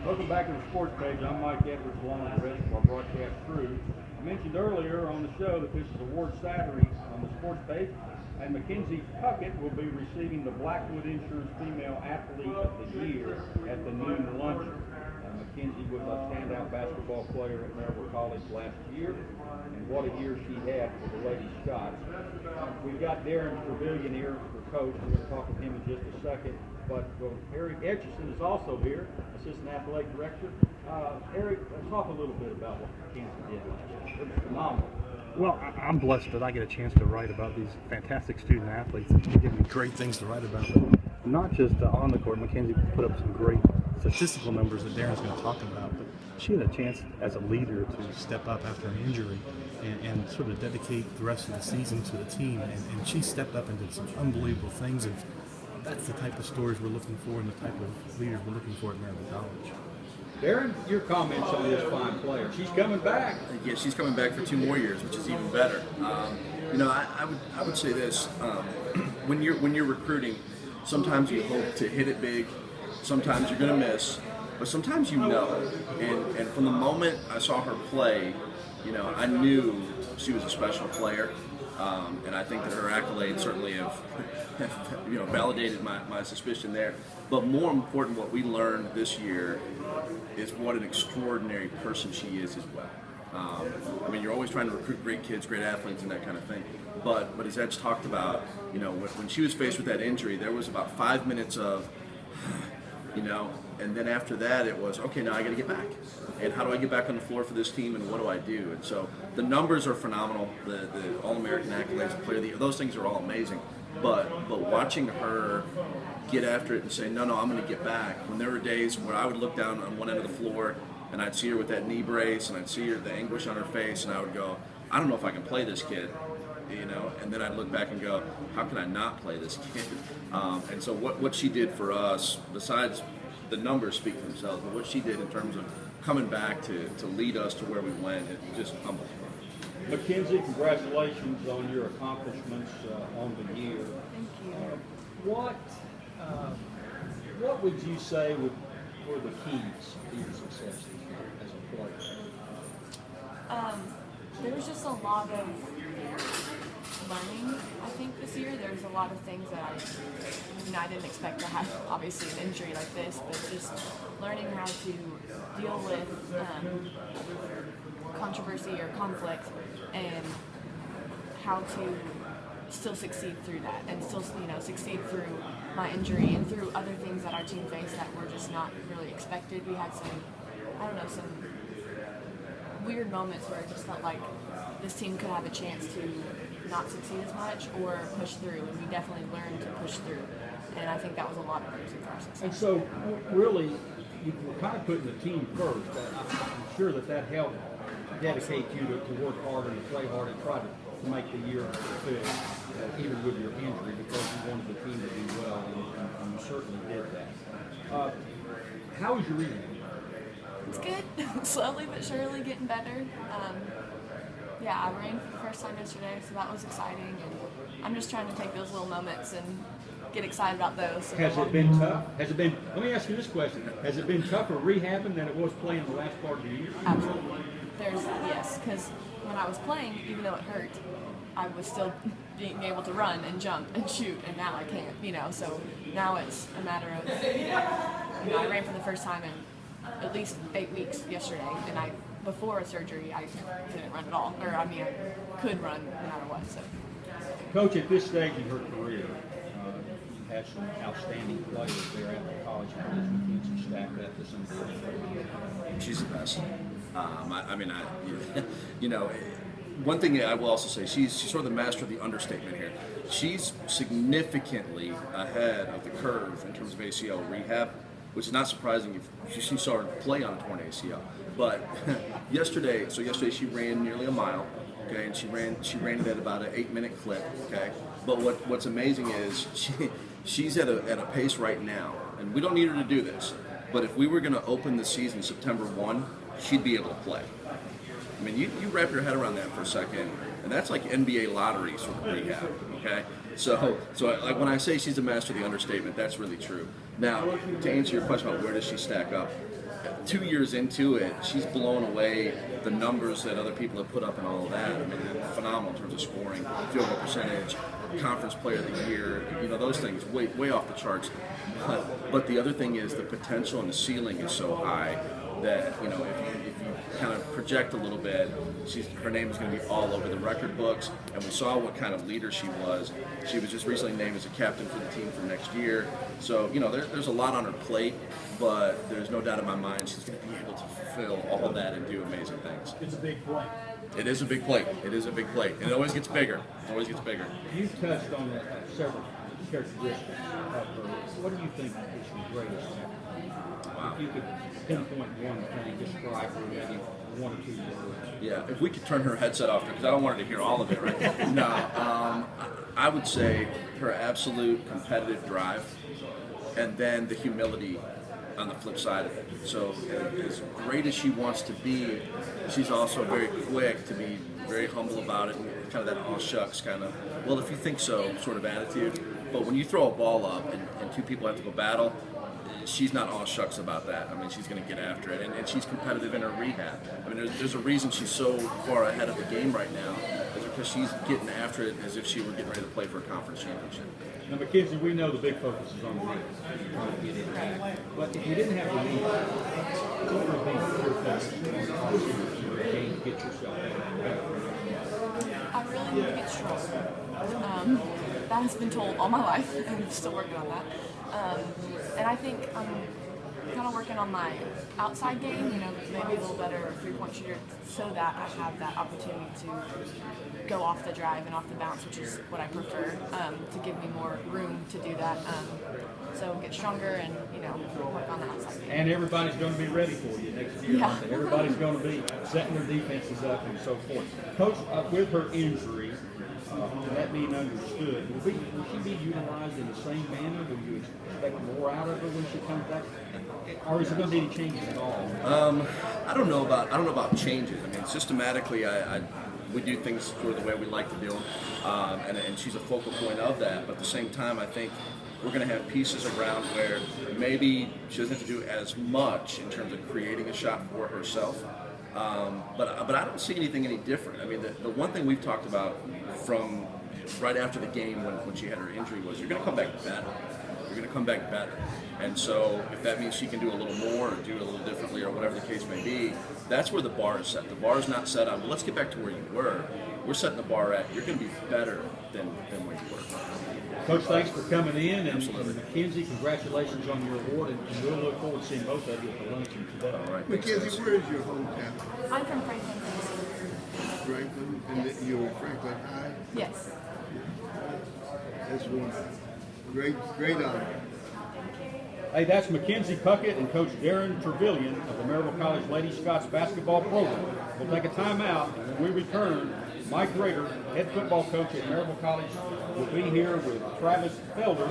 Welcome back to the sports page. I'm Mike Edwards along with the rest of our broadcast crew. I mentioned earlier on the show that this is award Saturday on the sports page, and Mackenzie Puckett will be receiving the Blackwood Insurance Female Athlete of the Year at the noon luncheon. Mackenzie was a standout basketball player at Maryville College last year, and what a year she had for the Lady Scots. We've got Darren Trevelyan here for coach. We're going to talk with him in just a second. But Eric Etchison is also here, Assistant Athletic Director. Eric, talk a little bit about what Mackenzie did last year. It was phenomenal. Well, I'm blessed that I get a chance to write about these fantastic student athletes and give me great things to write about. But not just on the court. Mackenzie put up some great statistical numbers that Darren's going to talk about. But she had a chance as a leader to step up after an injury and sort of dedicate the rest of the season to the team. And she stepped up and did some unbelievable things. And that's the type of stories we're looking for and the type of leaders we're looking for at Maryville College. Darren, your comments on this fine player. She's coming back. Yeah, she's coming back for 2 more years, which is even better. I would say this: when you're recruiting, sometimes you hope to hit it big, sometimes you're going to miss, but sometimes you know. And from the moment I saw her play, I knew she was a special player. And I think that her accolades certainly have validated my suspicion there. But more important, what we learned this year is what an extraordinary person she is as well. You're always trying to recruit great kids, great athletes, and that kind of thing. But as Edge talked about, when she was faced with that injury, there was about 5 minutes of, and then after that it was, okay, now I got to get back. And how do I get back on the floor for this team, and what do I do? And so the numbers are phenomenal. The All-American accolades, the player of the year, those things are all amazing. But watching her get after it and say, no, I'm going to get back. When there were days where I would look down on one end of the floor and I'd see her with that knee brace and I'd see her, the anguish on her face, and I would go, I don't know if I can play this kid. And then I'd look back and go, how can I not play this kid? And so what she did for us, besides the numbers speak for themselves, but what she did in terms of coming back to lead us to where we went, it just humbled me. Mackenzie, congratulations on your accomplishments on the year. Thank you. What would you say were the keys to your success this year as a player? There was just a lot of learning, I think, this year. There's a lot of things that I didn't expect to have, obviously, an injury like this, but just learning how to deal with controversy or conflict and how to still succeed through that and still, succeed through my injury and through other things that our team faced that were just not really expected. We had some weird moments where it just felt like this team could have a chance to not succeed as much or push through, and we definitely learned to push through. And I think that was a lot of the reason for our success. And so, really, you were kind of putting the team first. I'm sure that helped dedicate you to work hard and to play hard and try to make the year fit, even with your injury, because you wanted the team to do well, and you certainly did that. How was your reading? It's good. Slowly but surely getting better. I ran for the first time yesterday, so that was exciting. And I'm just trying to take those little moments and get excited about those. Has it been tough? Let me ask you this question. Has it been tougher rehabbing than it was playing the last part of the year? Absolutely. Yes, because when I was playing, even though it hurt, I was still being able to run and jump and shoot, and now I can't, so now it's a matter of, I ran for the first time in at least 8 weeks yesterday, and before a surgery, I couldn't run at all, I could run no matter what, so. Coach, at this stage in her career, you had some outstanding players there at the college. How does Mackenzie stack up to some of the other? She's the best. One thing I will also say, she's sort of the master of the understatement here. She's significantly ahead of the curve in terms of ACL rehab, which is not surprising if you saw her play on a torn ACL. But yesterday she ran nearly a mile, okay, and she ran it at about an 8-minute clip, okay. But what's amazing is she's at a pace right now, and we don't need her to do this. But if we were going to open the season September 1, she'd be able to play. You wrap your head around that for a second, and that's like NBA lottery sort of rehab, okay? So like when I say she's a master of the understatement, that's really true. Now, to answer your question about where does she stack up, 2 years into it, she's blown away the numbers that other people have put up and all of that. I mean, they're phenomenal in terms of scoring, field goal percentage, conference player of the year, those things way off the charts. But the other thing is the potential and the ceiling is so high that, if you kind of project a little bit, her name is going to be all over the record books, and we saw what kind of leader she was. She was just recently named as a captain for the team for next year. So, there's a lot on her plate, but there's no doubt in my mind she's going to be able to fulfill all that and do amazing things. It's a big plate. It is a big plate. It is a big plate. And it always gets bigger. It always gets bigger. You touched on several characteristics of her. What do you think is the greatest? Wow. If you could pinpoint one thing, describe her, maybe one or two words. Yeah, if we could turn her headset off, because I don't want her to hear all of it right now. No, I would say her absolute competitive drive, and then the humility on the flip side of it. So as great as she wants to be, she's also very quick to be very humble about it, and kind of that all shucks kind of, well, if you think so sort of attitude. But when you throw a ball up and two people have to go battle, she's not all shucks about that. I mean, she's going to get after it, and she's competitive in her rehab. I mean, there's a reason she's so far ahead of the game right now, is because she's getting after it as if she were getting ready to play for a conference championship. Now, Mackenzie, we know the big focus is on the knee. But if you didn't have the knee, what would be your focus to get yourself better? I really need to get stronger. That has been told all my life, and I'm still working on that. And I think I'm kind of working on my outside game, maybe a little better three-point shooter, so that I have that opportunity to go off the drive and off the bounce, which is what I prefer, to give me more room to do that. So get stronger and, work on the outside game. And everybody's going to be ready for you next year. Yeah. Everybody's going to be setting their defenses up and so forth. Coach, with her injury, that being understood, will she be utilized in the same manner? Will you expect more out of her when she comes back? Or is there going to be any changes at all? I don't know about changes. I mean, systematically, we do things sort of the way we like to do them, and she's a focal point of that. But at the same time, I think we're going to have pieces around where maybe she doesn't have to do as much in terms of creating a shot for herself. But I don't see anything any different. I mean, the one thing we've talked about from right after the game when she had her injury was you're going to come back better. You're going to come back better. And so if that means she can do a little more or do it a little differently or whatever the case may be, that's where the bar is set. The bar is not set on, well, let's get back to where you were. We're setting the bar at, you're going to be better than where you were. Coach, thanks for coming in. And Absolutely. Mackenzie, congratulations on your award, and we'll look forward to seeing both of you at the luncheon today. All right. Mackenzie, where is your hometown? I'm from Franklin, Tennessee. Franklin, and you're in Franklin High? Yes. That's wonderful. Great honor. Hey, that's Mackenzie Puckett and Coach Darren Trevelyan of the Maryville College Lady Scots basketball program. We'll take a timeout, and when we return, Mike Rader, head football coach at Maryville College, will be here with Travis Felder.